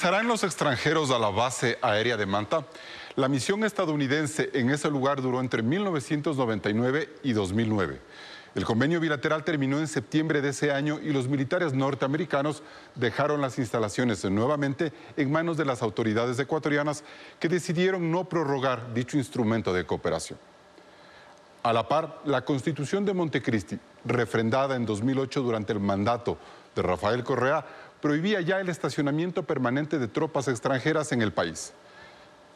¿Regresarán los extranjeros a la base aérea de Manta? La misión estadounidense en ese lugar duró entre 1999 y 2009. El convenio bilateral terminó en septiembre de ese año y los militares norteamericanos dejaron las instalaciones nuevamente en manos de las autoridades ecuatorianas, que decidieron no prorrogar dicho instrumento de cooperación. A la par, la Constitución de Montecristi, refrendada en 2008 durante el mandato de Rafael Correa, prohibía ya el estacionamiento permanente de tropas extranjeras en el país.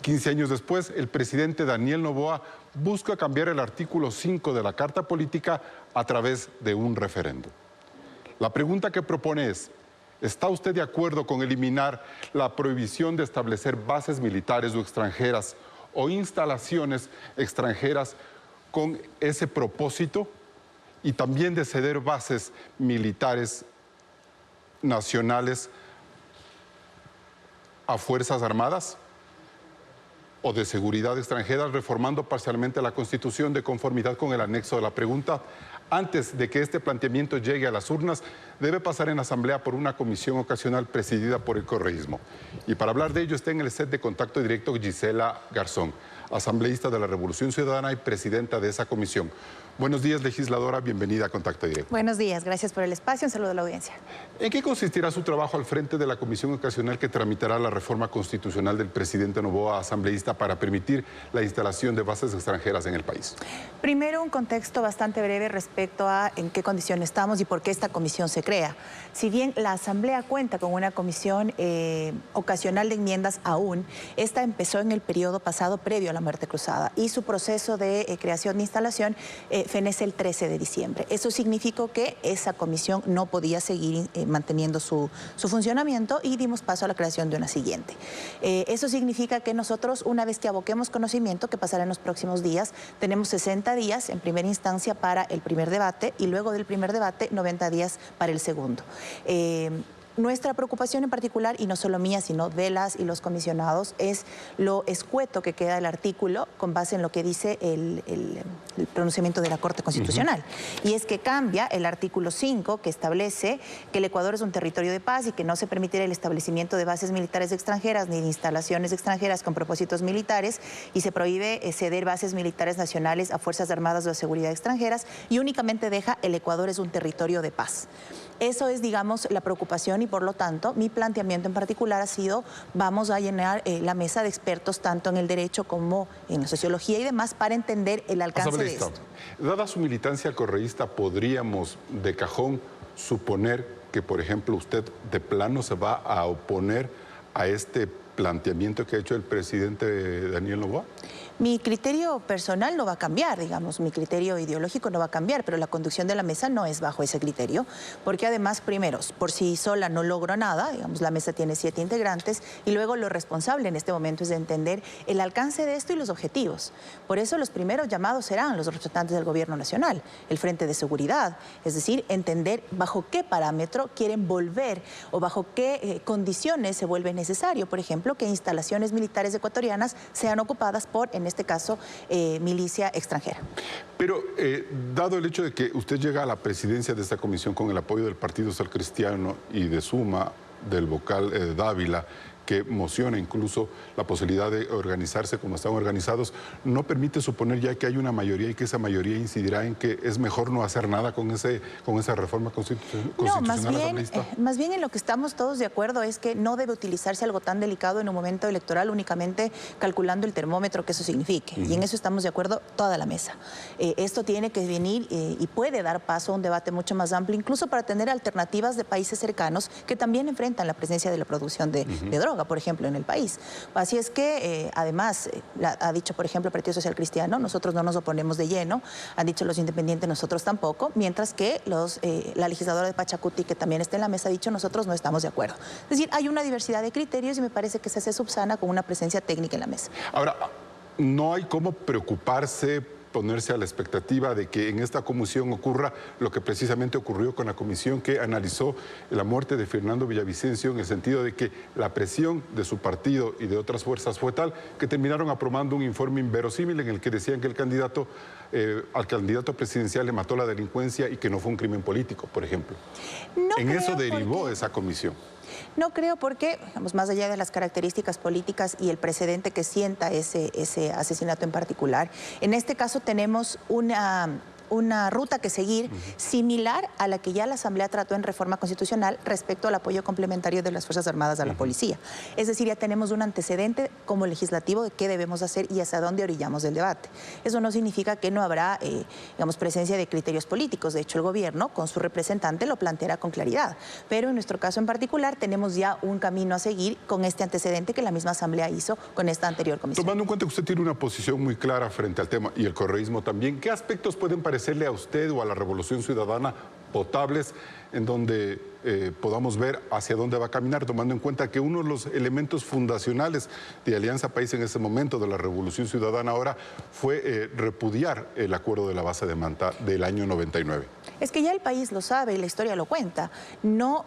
15 años después, el presidente Daniel Noboa busca cambiar el artículo 5 de la Carta Política a través de un referendo. La pregunta que propone es: ¿está usted de acuerdo con eliminar la prohibición de establecer bases militares o extranjeras o instalaciones extranjeras con ese propósito, y también de ceder bases militares nacionales a Fuerzas Armadas o de seguridad extranjera, reformando parcialmente la Constitución de conformidad con el anexo de la pregunta? Antes de que este planteamiento llegue a las urnas, debe pasar en Asamblea por una comisión ocasional presidida por el correísmo. Y para hablar de ello está en el set de contacto directo Gisela Garzón, asambleísta de la Revolución Ciudadana y presidenta de esa comisión. Buenos días, legisladora, bienvenida a Contacto Directo. Buenos días, gracias por el espacio, un saludo a la audiencia. ¿En qué consistirá su trabajo al frente de la comisión ocasional que tramitará la reforma constitucional del presidente Noboa, asambleísta, para permitir la instalación de bases extranjeras en el país? Primero, un contexto bastante breve respecto a en qué condición estamos y por qué esta comisión se crea. Si bien la Asamblea cuenta con una comisión ocasional de enmiendas aún, esta empezó en el periodo pasado previo a la muerte cruzada y su proceso de creación de instalación fenece el 13 de diciembre. Eso significó que esa comisión no podía seguir manteniendo su funcionamiento y dimos paso a la creación de una siguiente. Eso significa que nosotros, una vez que aboquemos conocimiento, que pasará en los próximos días, tenemos 60 días en primera instancia para el primer debate y luego del primer debate 90 días para el segundo. Nuestra preocupación en particular, y no solo mía, sino de las y los comisionados, es lo escueto que queda el artículo con base en lo que dice el pronunciamiento de la Corte Constitucional. Y es que cambia el artículo 5, que establece que el Ecuador es un territorio de paz y que no se permitirá el establecimiento de bases militares extranjeras ni de instalaciones extranjeras con propósitos militares, y se prohíbe ceder bases militares nacionales a Fuerzas Armadas o de Seguridad extranjeras, y únicamente deja el Ecuador es un territorio de paz. Eso es, digamos, la preocupación, y por lo tanto mi planteamiento en particular ha sido: vamos a llenar la mesa de expertos tanto en el derecho como en la sociología y demás para entender el alcance de esto. Dada su militancia correísta, ¿podríamos de cajón suponer que, por ejemplo, usted de plano se va a oponer a este planteamiento que ha hecho el presidente Daniel Noboa? Mi criterio personal no va a cambiar, digamos, mi criterio ideológico no va a cambiar, pero la conducción de la mesa no es bajo ese criterio, porque además, primero, por sí sola no logro nada, digamos, la mesa tiene 7 integrantes, y luego lo responsable en este momento es de entender el alcance de esto y los objetivos. Por eso los primeros llamados serán los representantes del Gobierno Nacional, el Frente de Seguridad, es decir, entender bajo qué parámetro quieren volver o bajo qué condiciones se vuelve necesario, por ejemplo, que instalaciones militares ecuatorianas sean ocupadas por, en este caso, milicia extranjera. Pero, dado el hecho de que usted llega a la presidencia de esta comisión con el apoyo del Partido Social Cristiano y de Suma, del vocal Dávila, que mociona incluso la posibilidad de organizarse como están organizados, ¿no permite suponer ya que hay una mayoría y que esa mayoría incidirá en que es mejor no hacer nada con esa reforma constitucional? No, más bien en lo que estamos todos de acuerdo es que no debe utilizarse algo tan delicado en un momento electoral únicamente calculando el termómetro que eso signifique. Y en eso estamos de acuerdo toda la mesa. Esto tiene que venir y puede dar paso a un debate mucho más amplio, incluso para tener alternativas de países cercanos que también enfrentan la presencia de la producción de droga, por ejemplo, en el país. Así es que, además, ha dicho, por ejemplo, el Partido Social Cristiano, nosotros no nos oponemos de lleno, han dicho los independientes, nosotros tampoco, mientras que la legisladora de Pachacuti, que también está en la mesa, ha dicho, nosotros no estamos de acuerdo. Es decir, hay una diversidad de criterios y me parece que se subsana con una presencia técnica en la mesa. Ahora, no hay cómo preocuparse, ponerse a la expectativa de que en esta comisión ocurra lo que precisamente ocurrió con la comisión que analizó la muerte de Fernando Villavicencio, en el sentido de que la presión de su partido y de otras fuerzas fue tal que terminaron aprobando un informe inverosímil en el que decían que al candidato presidencial le mató la delincuencia y que no fue un crimen político, por ejemplo. En eso derivó esa comisión. No creo porque, digamos, más allá de las características políticas y el precedente que sienta ese asesinato en particular, en este caso tenemos una ruta que seguir similar a la que ya la Asamblea trató en reforma constitucional respecto al apoyo complementario de las Fuerzas Armadas a la policía. Es decir, ya tenemos un antecedente como legislativo de qué debemos hacer y hacia dónde orillamos el debate. Eso no significa que no habrá, digamos, presencia de criterios políticos. De hecho, el gobierno, con su representante, lo planteará con claridad. Pero en nuestro caso en particular, tenemos ya un camino a seguir con este antecedente que la misma Asamblea hizo con esta anterior comisión. Tomando en cuenta que usted tiene una posición muy clara frente al tema y el correísmo también, ¿qué aspectos pueden parecerle a usted o a la Revolución Ciudadana potables en donde podamos ver hacia dónde va a caminar, tomando en cuenta que uno de los elementos fundacionales de Alianza País en ese momento de la Revolución Ciudadana ahora fue repudiar el acuerdo de la base de Manta del año 99? Es que ya el país lo sabe y la historia lo cuenta. No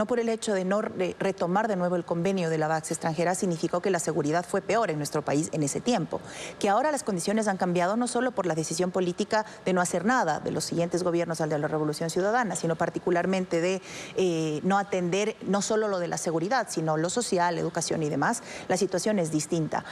por el hecho de no retomar de nuevo el convenio de la base extranjera significó que la seguridad fue peor en nuestro país en ese tiempo. Que ahora las condiciones han cambiado no solo por la decisión política de no hacer nada de los siguientes gobiernos al de la Revolución Ciudadana, sino particularmente de no atender no solo lo de la seguridad, sino lo social, educación y demás. La situación es distinta.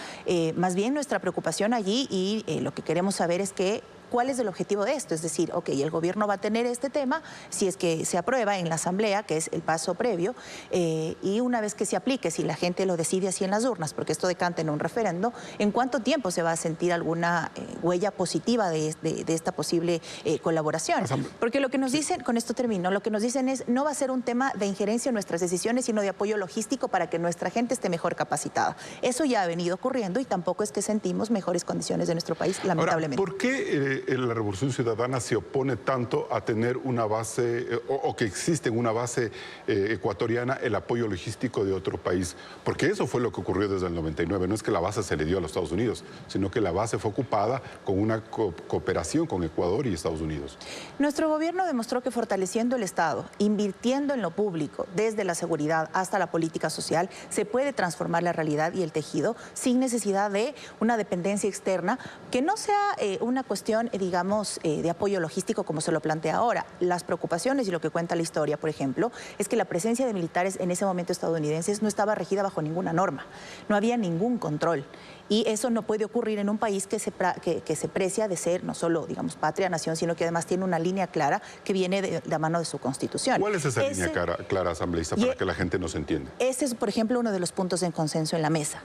Más bien nuestra preocupación allí y lo que queremos saber es que ¿cuál es el objetivo de esto? Es decir, ok, el gobierno va a tener este tema, si es que se aprueba en la Asamblea, que es el paso previo, y una vez que se aplique, si la gente lo decide así en las urnas, porque esto decanta en un referendo, ¿en cuánto tiempo se va a sentir alguna huella positiva de esta posible colaboración? Porque lo que nos dicen, con esto termino, lo que nos dicen es, no va a ser un tema de injerencia en nuestras decisiones, sino de apoyo logístico para que nuestra gente esté mejor capacitada. Eso ya ha venido ocurriendo y tampoco es que sentimos mejores condiciones de nuestro país, lamentablemente. Ahora, ¿por qué la Revolución Ciudadana se opone tanto a tener una base o que existe en una base ecuatoriana el apoyo logístico de otro país? Porque eso fue lo que ocurrió desde el 99. No es que la base se le dio a los Estados Unidos, sino que la base fue ocupada con una cooperación con Ecuador y Estados Unidos. Nuestro gobierno demostró que fortaleciendo el Estado, invirtiendo en lo público, desde la seguridad hasta la política social, se puede transformar la realidad y el tejido sin necesidad de una dependencia externa que no sea una cuestión, digamos, de apoyo logístico como se lo plantea ahora. Las preocupaciones y lo que cuenta la historia, por ejemplo, es que la presencia de militares en ese momento estadounidenses no estaba regida bajo ninguna norma. No había ningún control. Y eso no puede ocurrir en un país que se precia de ser no solo, digamos, patria, nación, sino que además tiene una línea clara que viene de la mano de su Constitución. ¿Cuál es esa línea clara, asambleísta, para que la gente nos entienda? Ese es, por ejemplo, uno de los puntos en consenso en la mesa.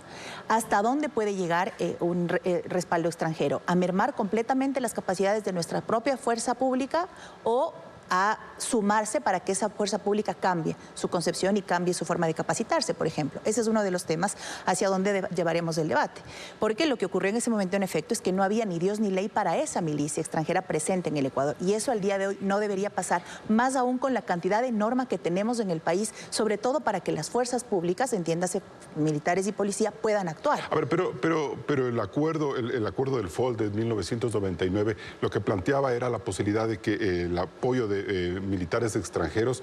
¿Hasta dónde puede llegar un respaldo extranjero? ¿A mermar completamente las capacidades de nuestra propia fuerza pública o a sumarse para que esa fuerza pública cambie su concepción y cambie su forma de capacitarse, por ejemplo? Ese es uno de los temas hacia donde llevaremos el debate. Porque lo que ocurrió en ese momento, en efecto, es que no había ni Dios ni ley para esa milicia extranjera presente en el Ecuador. Y eso al día de hoy no debería pasar, más aún con la cantidad de norma que tenemos en el país, sobre todo para que las fuerzas públicas, entiéndase militares y policía, puedan actuar. A ver, pero el acuerdo del FOL de 1999, lo que planteaba era la posibilidad de que el apoyo de militares extranjeros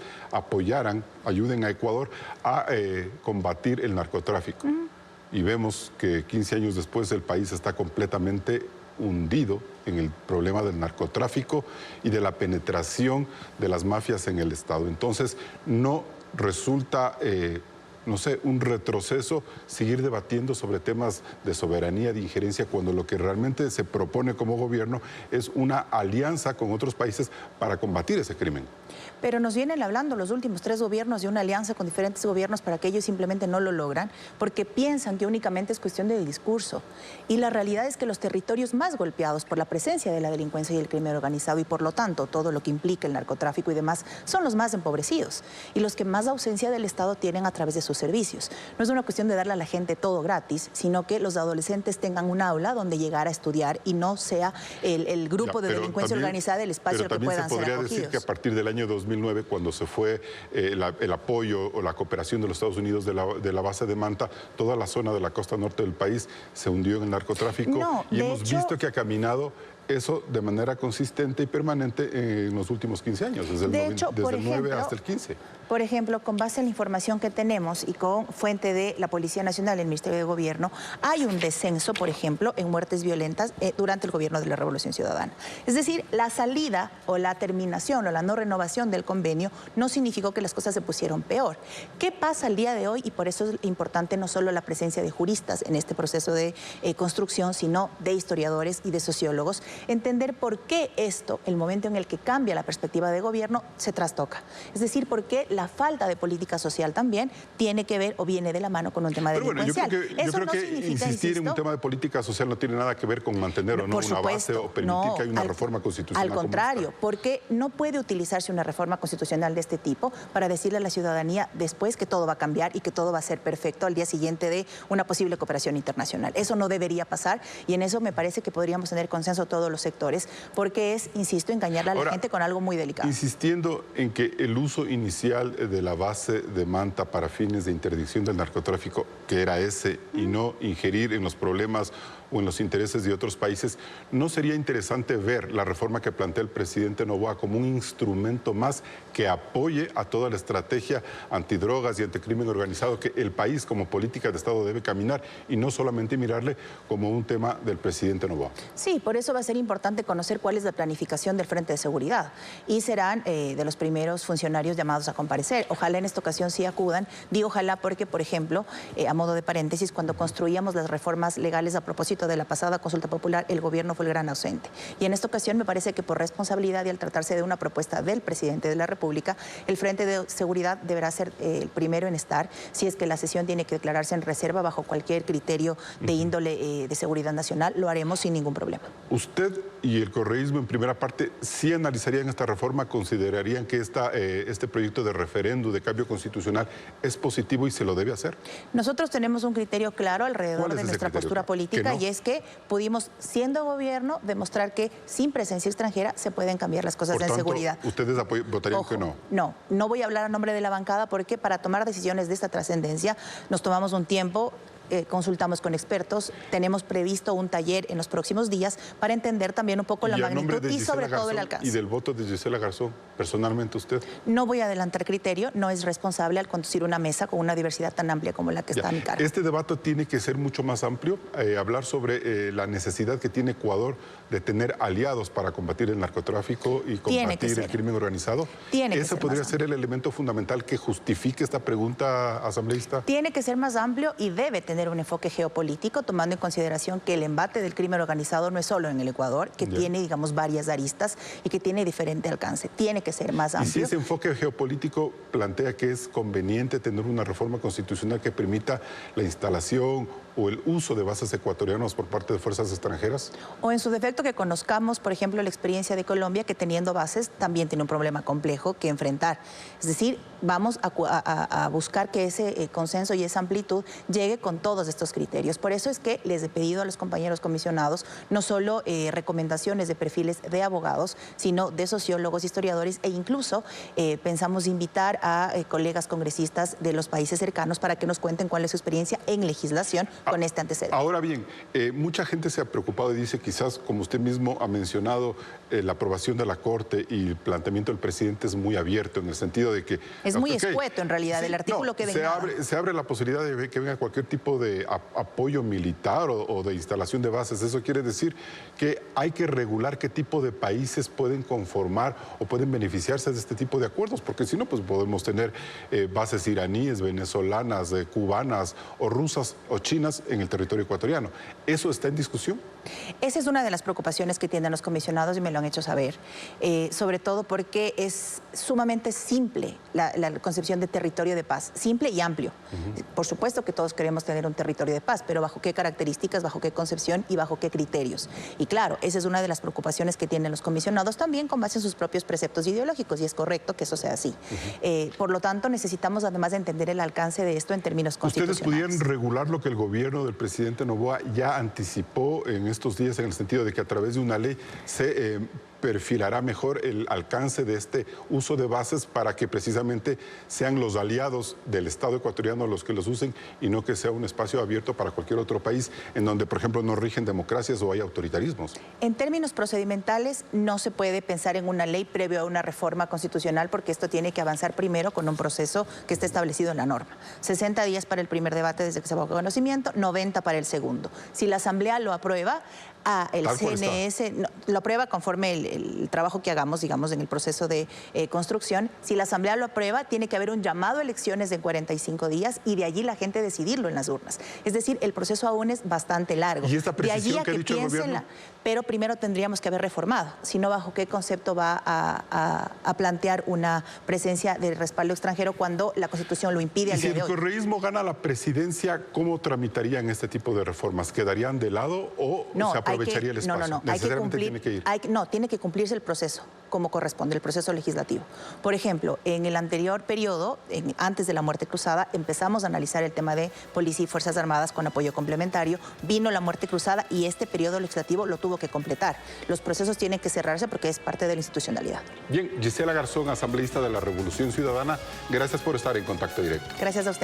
ayuden a Ecuador a combatir el narcotráfico. Y vemos que 15 años después el país está completamente hundido en el problema del narcotráfico y de la penetración de las mafias en el Estado. Entonces, no resulta no sé, un retroceso seguir debatiendo sobre temas de soberanía, de injerencia, cuando lo que realmente se propone como gobierno es una alianza con otros países para combatir ese crimen. Pero nos vienen hablando los últimos 3 gobiernos de una alianza con diferentes gobiernos para que ellos simplemente no lo logran, porque piensan que únicamente es cuestión de discurso. Y la realidad es que los territorios más golpeados por la presencia de la delincuencia y el crimen organizado y por lo tanto todo lo que implica el narcotráfico y demás son los más empobrecidos y los que más ausencia del Estado tienen a través de sus servicios. No es una cuestión de darle a la gente todo gratis, sino que los adolescentes tengan un aula donde llegar a estudiar y no sea el grupo de delincuencia organizada el espacio al que puedan ser acogidos. Pero también se podría decir que a partir del año 2009, cuando se fue el apoyo o la cooperación de los Estados Unidos de la base de Manta, toda la zona de la costa norte del país se hundió en el narcotráfico y hemos visto que ha caminado eso de manera consistente y permanente en los últimos 15 años, desde el 9 hasta el 15. Por ejemplo, con base en la información que tenemos y con fuente de la Policía Nacional, el Ministerio de Gobierno, hay un descenso, por ejemplo, en muertes violentas durante el gobierno de la Revolución Ciudadana. Es decir, la salida o la terminación o la no renovación del convenio no significó que las cosas se pusieron peor. ¿Qué pasa el día de hoy? Y por eso es importante no solo la presencia de juristas en este proceso de construcción, sino de historiadores y de sociólogos, entender por qué esto, el momento en el que cambia la perspectiva de gobierno, se trastoca. Es decir, por qué la falta de política social también tiene que ver o viene de la mano con un tema delincuencial. Yo creo que insistir en un tema de política social no tiene nada que ver con mantener o no una base o permitir que haya una reforma constitucional. Al contrario, porque no puede utilizarse una reforma constitucional de este tipo para decirle a la ciudadanía después que todo va a cambiar y que todo va a ser perfecto al día siguiente de una posible cooperación internacional. Eso no debería pasar y en eso me parece que podríamos tener consenso todos los sectores, porque es, insisto, engañarle a la gente con algo muy delicado. Insistiendo en que el uso inicial de la base de Manta para fines de interdicción del narcotráfico, que era ese, y no ingerir en los problemas o en los intereses de otros países, ¿no sería interesante ver la reforma que plantea el presidente Noboa como un instrumento más que apoye a toda la estrategia antidrogas y anticrimen organizado que el país como política de Estado debe caminar y no solamente mirarle como un tema del presidente Noboa? Sí, por eso va a ser importante conocer cuál es la planificación del Frente de Seguridad y serán de los primeros funcionarios llamados a comparecer. Ojalá en esta ocasión sí acudan. Digo ojalá porque, por ejemplo, a modo de paréntesis, cuando construíamos las reformas legales a propósito de la pasada consulta popular, el gobierno fue el gran ausente. Y en esta ocasión me parece que por responsabilidad y al tratarse de una propuesta del presidente de la República, el Frente de Seguridad deberá ser el primero en estar, si es que la sesión tiene que declararse en reserva bajo cualquier criterio de índole de seguridad nacional, lo haremos sin ningún problema. ¿Usted y el correísmo en primera parte sí analizarían esta reforma, considerarían que este proyecto de referéndum, de cambio constitucional, es positivo y se lo debe hacer? Nosotros tenemos un criterio claro alrededor de nuestra postura política y es que pudimos, siendo gobierno, demostrar que sin presencia extranjera se pueden cambiar las cosas en seguridad. ¿Ustedes votarían que no? No voy a hablar a nombre de la bancada porque para tomar decisiones de esta trascendencia nos tomamos un tiempo. Consultamos con expertos, tenemos previsto un taller en los próximos días para entender también un poco la magnitud y sobre todo el alcance. ¿Y del voto de Gisela Garzón, personalmente usted? No voy a adelantar criterio, no es responsable al conducir una mesa con una diversidad tan amplia como la que está a mi cargo. Este debate tiene que ser mucho más amplio, hablar sobre la necesidad que tiene Ecuador de tener aliados para combatir el narcotráfico y combatir el crimen organizado. ¿Ese podría ser el elemento fundamental que justifique esta pregunta, asambleísta? Tiene que ser más amplio y debe tener un enfoque geopolítico, tomando en consideración que el embate del crimen organizado no es solo en el Ecuador, que tiene, digamos, varias aristas y que tiene diferente alcance. Tiene que ser más amplio. Y si ese enfoque geopolítico plantea que es conveniente tener una reforma constitucional que permita la instalación o el uso de bases ecuatorianas por parte de fuerzas extranjeras? O en su defecto que conozcamos, por ejemplo, la experiencia de Colombia, que teniendo bases también tiene un problema complejo que enfrentar. Es decir, vamos a buscar que ese consenso y esa amplitud llegue con todos estos criterios. Por eso es que les he pedido a los compañeros comisionados no solo recomendaciones de perfiles de abogados, sino de sociólogos, historiadores e incluso pensamos invitar a colegas congresistas de los países cercanos para que nos cuenten cuál es su experiencia en legislación con este antecedente. Ahora bien, mucha gente se ha preocupado y dice, quizás, como usted mismo ha mencionado, la aprobación de la Corte y el planteamiento del presidente es muy abierto en el sentido de que... Es muy escueto, en realidad, sí, el artículo queda en nada. Se abre la posibilidad de que venga cualquier tipo de apoyo militar o de instalación de bases. Eso quiere decir que hay que regular qué tipo de países pueden conformar o pueden beneficiarse de este tipo de acuerdos, porque si no, pues podemos tener bases iraníes, venezolanas, cubanas o rusas o chinas en el territorio ecuatoriano. ¿Eso está en discusión? Esa es una de las preocupaciones que tienen los comisionados y me lo han hecho saber, sobre todo porque es sumamente simple la concepción de territorio de paz, simple y amplio. Por supuesto que todos queremos tener un territorio de paz, pero ¿bajo qué características, bajo qué concepción y bajo qué criterios? Y claro, esa es una de las preocupaciones que tienen los comisionados también con base en sus propios preceptos ideológicos y es correcto que eso sea así. Por lo tanto, necesitamos además de entender el alcance de esto en términos constitucionales. ¿Ustedes pudieran regular lo que el gobierno del presidente Noboa ya anticipó en estos días en el sentido de que a través de una ley se perfilará mejor el alcance de este uso de bases para que precisamente sean los aliados del Estado ecuatoriano los que los usen y no que sea un espacio abierto para cualquier otro país en donde, por ejemplo, no rigen democracias o hay autoritarismos. En términos procedimentales, no se puede pensar en una ley previo a una reforma constitucional porque esto tiene que avanzar primero con un proceso que está establecido en la norma. 60 días para el primer debate desde que se bajó conocimiento, 90 para el segundo. Si la Asamblea lo aprueba, el CNS lo aprueba conforme el trabajo que hagamos, digamos, en el proceso de construcción. Si la Asamblea lo aprueba, tiene que haber un llamado a elecciones de 45 días y de allí la gente decidirlo en las urnas. Es decir, el proceso aún es bastante largo. ¿Y esta precisión de allí a que ha dicho el gobierno? Pero primero tendríamos que haber reformado, si no, ¿bajo qué concepto va a plantear una presencia de respaldo extranjero cuando la Constitución lo impide al día de hoy? Si el correísmo gana la presidencia, ¿cómo tramitarían este tipo de reformas? ¿Quedarían de lado o se aprovecharía el espacio? No, tiene que cumplirse el proceso como corresponde, el proceso legislativo. Por ejemplo, en el anterior periodo, antes de la muerte cruzada, empezamos a analizar el tema de policía y Fuerzas Armadas con apoyo complementario. Vino la muerte cruzada y este periodo legislativo lo tuvo que completar. Los procesos tienen que cerrarse porque es parte de la institucionalidad. Bien, Gisela Garzón, asambleísta de la Revolución Ciudadana, gracias por estar en contacto directo. Gracias a ustedes.